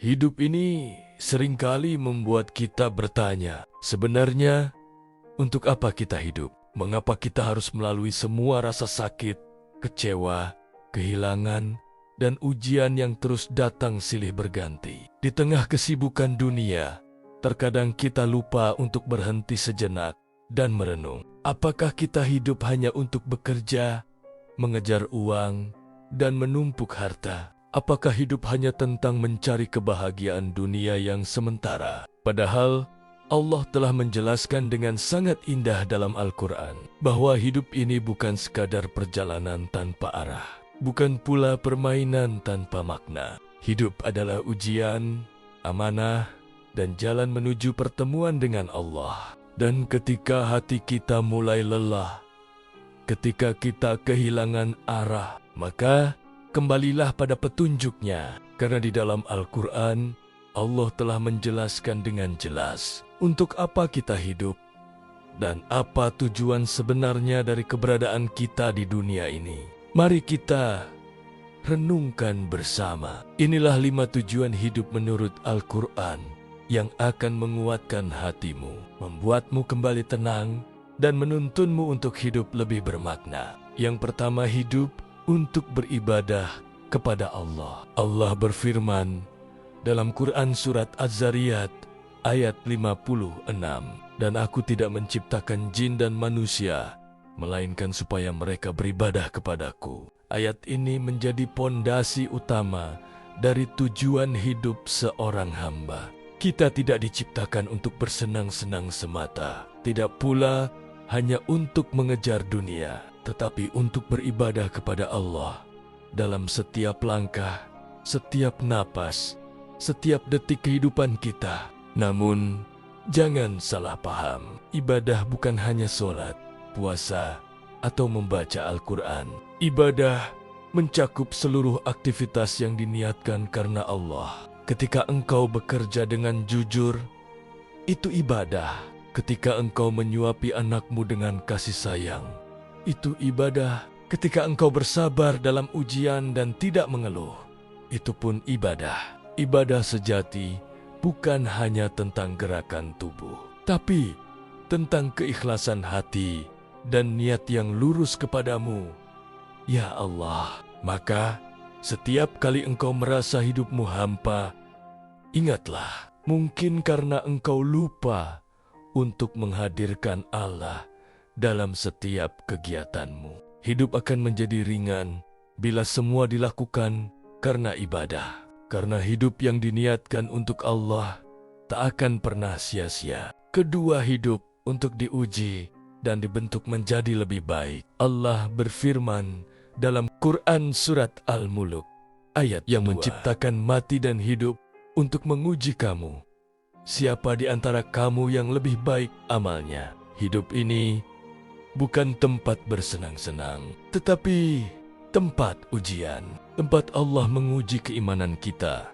Hidup ini seringkali membuat kita bertanya, sebenarnya untuk apa kita hidup? Mengapa kita harus melalui semua rasa sakit, kecewa, kehilangan, dan ujian yang terus datang silih berganti? Di tengah kesibukan dunia, terkadang kita lupa untuk berhenti sejenak dan merenung. Apakah kita hidup hanya untuk bekerja, mengejar uang, dan menumpuk harta? Apakah hidup hanya tentang mencari kebahagiaan dunia yang sementara? Padahal Allah telah menjelaskan dengan sangat indah dalam Al-Quran bahwa hidup ini bukan sekadar perjalanan tanpa arah, bukan pula permainan tanpa makna. Hidup adalah ujian, amanah, dan jalan menuju pertemuan dengan Allah. Dan ketika hati kita mulai lelah, ketika kita kehilangan arah, maka kembalilah pada petunjuknya, karena di dalam Al-Quran, Allah telah menjelaskan dengan jelas untuk apa kita hidup dan apa tujuan sebenarnya dari keberadaan kita di dunia ini. Mari kita renungkan bersama. Inilah 5 tujuan hidup menurut Al-Quran yang akan menguatkan hatimu, membuatmu kembali tenang, dan menuntunmu untuk hidup lebih bermakna. Yang pertama, hidup untuk beribadah kepada Allah. Allah berfirman dalam Quran Surat Az-Zariyat ayat 56, "Dan aku tidak menciptakan jin dan manusia, melainkan supaya mereka beribadah kepadaku." Ayat ini menjadi pondasi utama dari tujuan hidup seorang hamba. Kita tidak diciptakan untuk bersenang-senang semata, tidak pula hanya untuk mengejar dunia, tetapi untuk beribadah kepada Allah dalam setiap langkah, setiap napas, setiap detik kehidupan kita. Namun, jangan salah paham. Ibadah bukan hanya sholat, puasa, atau membaca Al-Quran. Ibadah mencakup seluruh aktivitas yang diniatkan karena Allah. Ketika engkau bekerja dengan jujur, itu ibadah. Ketika engkau menyuapi anakmu dengan kasih sayang, itu ibadah. Ketika engkau bersabar dalam ujian dan tidak mengeluh, itu pun ibadah. Ibadah sejati bukan hanya tentang gerakan tubuh, tapi tentang keikhlasan hati dan niat yang lurus kepadamu, ya Allah. Maka, setiap kali engkau merasa hidupmu hampa, ingatlah, mungkin karena engkau lupa untuk menghadirkan Allah dalam setiap kegiatanmu. Hidup akan menjadi ringan bila semua dilakukan karena ibadah. Karena hidup yang diniatkan untuk Allah tak akan pernah sia-sia. Kedua, hidup untuk diuji dan dibentuk menjadi lebih baik. Allah berfirman dalam Quran Surat Al-Mulk ayat yang 2, "Menciptakan mati dan hidup untuk menguji kamu. Siapa di antara kamu yang lebih baik amalnya?" Hidup ini bukan tempat bersenang-senang, tetapi tempat ujian. Tempat Allah menguji keimanan kita,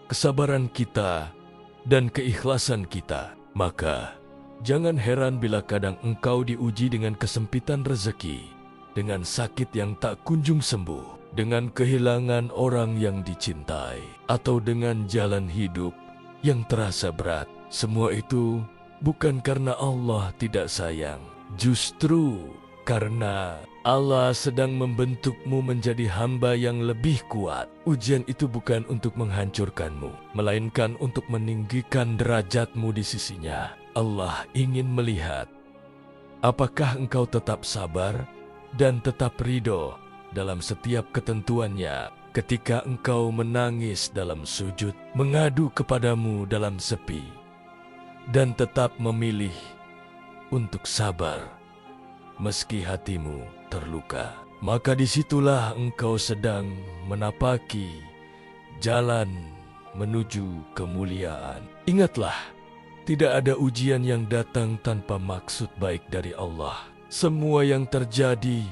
kesabaran kita, dan keikhlasan kita. Maka, jangan heran bila kadang engkau diuji dengan kesempitan rezeki, dengan sakit yang tak kunjung sembuh, dengan kehilangan orang yang dicintai, atau dengan jalan hidup yang terasa berat. Semua itu bukan karena Allah tidak sayang, justru karena Allah sedang membentukmu menjadi hamba yang lebih kuat. Ujian itu bukan untuk menghancurkanmu, melainkan untuk meninggikan derajatmu di sisinya. Allah ingin melihat apakah engkau tetap sabar dan tetap ridho dalam setiap ketentuannya. Ketika engkau menangis dalam sujud, mengadu kepadamu dalam sepi, dan tetap memilih untuk sabar meski hatimu terluka, maka disitulah engkau sedang menapaki jalan menuju kemuliaan. Ingatlah, tidak ada ujian yang datang tanpa maksud baik dari Allah. Semua yang terjadi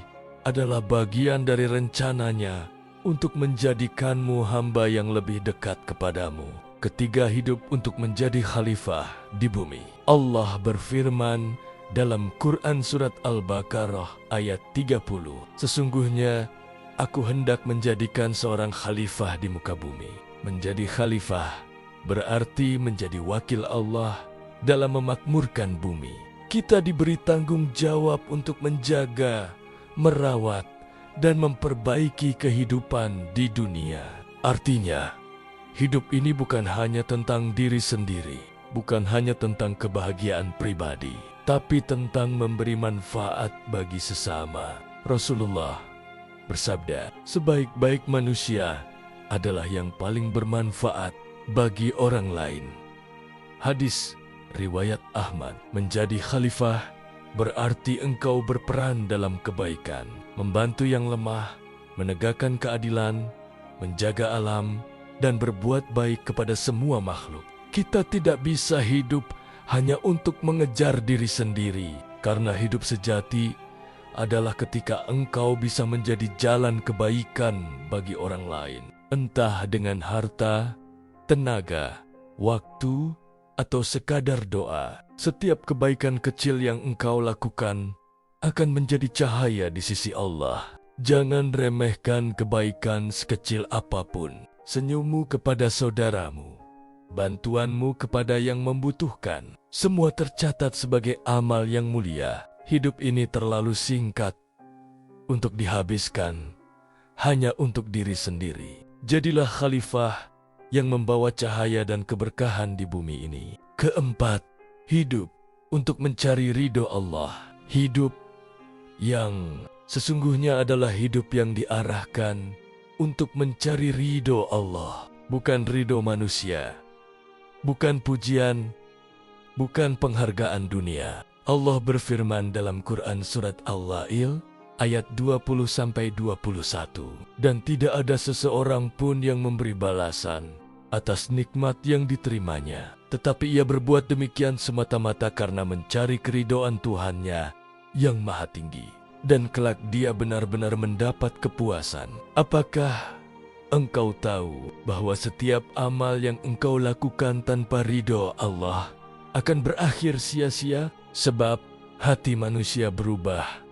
adalah bagian dari rencananya untuk menjadikanmu hamba yang lebih dekat kepadamu. Ketiga, hidup untuk menjadi khalifah di bumi. Allah berfirman dalam Quran Surat Al-Baqarah ayat 30, "Sesungguhnya aku hendak menjadikan seorang khalifah di muka bumi." Menjadi khalifah berarti menjadi wakil Allah dalam memakmurkan bumi. Kita diberi tanggung jawab untuk menjaga, merawat, dan memperbaiki kehidupan di dunia. Artinya, hidup ini bukan hanya tentang diri sendiri, bukan hanya tentang kebahagiaan pribadi, tapi tentang memberi manfaat bagi sesama. Rasulullah bersabda, sebaik-baik manusia adalah yang paling bermanfaat bagi orang lain. Hadis riwayat Ahmad. Menjadi khalifah berarti engkau berperan dalam kebaikan, membantu yang lemah, menegakkan keadilan, menjaga alam, dan berbuat baik kepada semua makhluk. Kita tidak bisa hidup hanya untuk mengejar diri sendiri, karena hidup sejati adalah ketika engkau bisa menjadi jalan kebaikan bagi orang lain. Entah dengan harta, tenaga, waktu, atau sekadar doa. Setiap kebaikan kecil yang engkau lakukan akan menjadi cahaya di sisi Allah. Jangan remehkan kebaikan sekecil apapun. Senyummu kepada saudaramu, bantuanmu kepada yang membutuhkan, semua tercatat sebagai amal yang mulia. Hidup ini terlalu singkat untuk dihabiskan hanya untuk diri sendiri. Jadilah khalifah yang membawa cahaya dan keberkahan di bumi ini. Keempat, hidup untuk mencari ridho Allah. Hidup yang sesungguhnya adalah hidup yang diarahkan untuk mencari ridho Allah, bukan ridho manusia, bukan pujian, bukan penghargaan dunia. Allah berfirman dalam Quran Surat Al-Lail ayat 20-21, dan tidak ada seseorang pun yang memberi balasan atas nikmat yang diterimanya, tetapi ia berbuat demikian semata-mata karena mencari keridhaan Tuhannya yang maha tinggi, dan kelak dia benar-benar mendapat kepuasan. Apakah engkau tahu bahwa setiap amal yang engkau lakukan tanpa ridho Allah akan berakhir sia-sia? Sebab hati manusia berubah.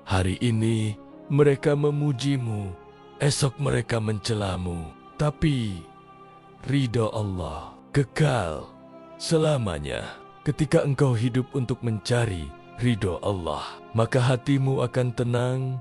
Hari ini mereka memujimu, esok mereka mencelamu, tapi ridho Allah kekal selamanya. Ketika engkau hidup untuk mencari ridho Allah, maka hatimu akan tenang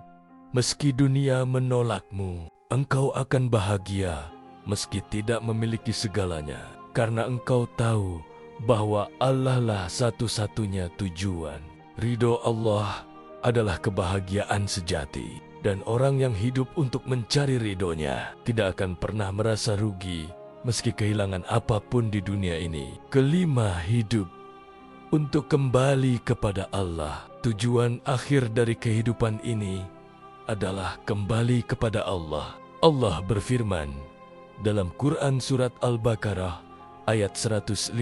meski dunia menolakmu. Engkau akan bahagia meski tidak memiliki segalanya, karena engkau tahu bahwa Allah lah satu-satunya tujuan. Ridho Allah adalah kebahagiaan sejati, dan orang yang hidup untuk mencari ridhonya tidak akan pernah merasa rugi meski kehilangan apapun di dunia ini. Kelima, hidup untuk kembali kepada Allah. Tujuan akhir dari kehidupan ini adalah kembali kepada Allah. Allah berfirman dalam Quran Surat Al-Baqarah ayat 156,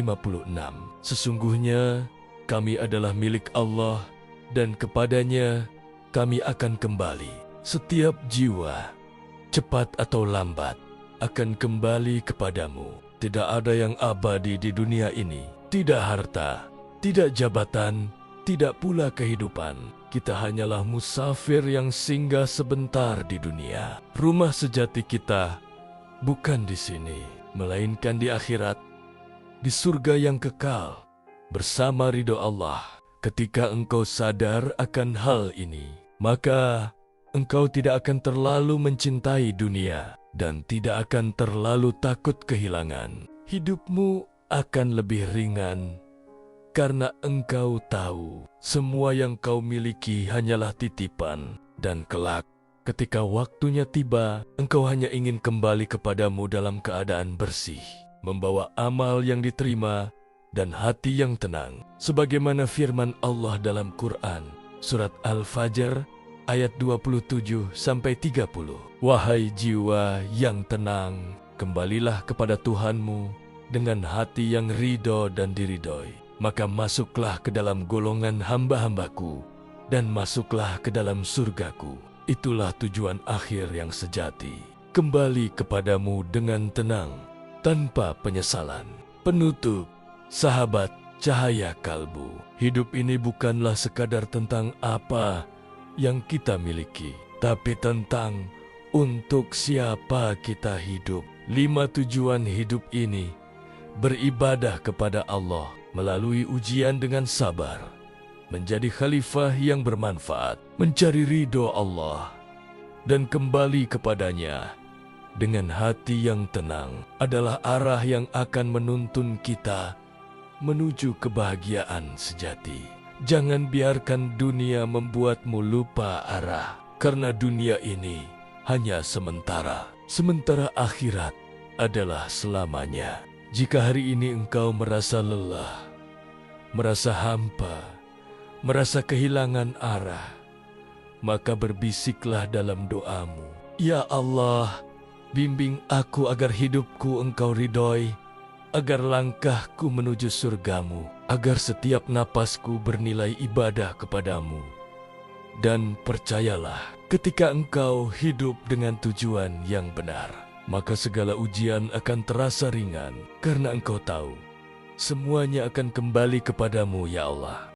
sesungguhnya kami adalah milik Allah dan kepadanya kami akan kembali. Setiap jiwa, cepat atau lambat, akan kembali kepadamu. Tidak ada yang abadi di dunia ini, tidak harta, tidak jabatan, tidak pula kehidupan. Kita hanyalah musafir yang singgah sebentar di dunia. Rumah sejati kita bukan di sini, melainkan di akhirat, di surga yang kekal, bersama ridho Allah. Ketika engkau sadar akan hal ini, maka engkau tidak akan terlalu mencintai dunia dan tidak akan terlalu takut kehilangan. Hidupmu akan lebih ringan karena engkau tahu semua yang kau miliki hanyalah titipan, dan kelak ketika waktunya tiba, engkau hanya ingin kembali kepadamu dalam keadaan bersih, membawa amal yang diterima dan hati yang tenang. Sebagaimana firman Allah dalam Quran Surat Al-Fajr ayat 27-30. Wahai jiwa yang tenang, kembalilah kepada Tuhanmu dengan hati yang ridho dan diridhoi. Maka masuklah ke dalam golongan hamba-hambaku dan masuklah ke dalam surgaku. Itulah tujuan akhir yang sejati. Kembali kepadamu dengan tenang, tanpa penyesalan. Penutup, sahabat cahaya kalbu. Hidup ini bukanlah sekadar tentang apa yang kita miliki, tapi tentang untuk siapa kita hidup. 5 tujuan hidup ini: beribadah kepada Allah melalui ujian dengan sabar, menjadi khalifah yang bermanfaat, mencari ridho Allah, dan kembali kepadanya dengan hati yang tenang adalah arah yang akan menuntun kita menuju kebahagiaan sejati. Jangan biarkan dunia membuatmu lupa arah, karena dunia ini hanya sementara, sementara akhirat adalah selamanya. Jika hari ini engkau merasa lelah, merasa hampa, merasa kehilangan arah, maka berbisiklah dalam doamu, "Ya Allah, bimbing aku agar hidupku Engkau ridhoi, agar langkahku menuju surgamu, agar setiap napasku bernilai ibadah kepadamu." Dan percayalah, ketika engkau hidup dengan tujuan yang benar, maka segala ujian akan terasa ringan, karena engkau tahu semuanya akan kembali kepadamu, ya Allah.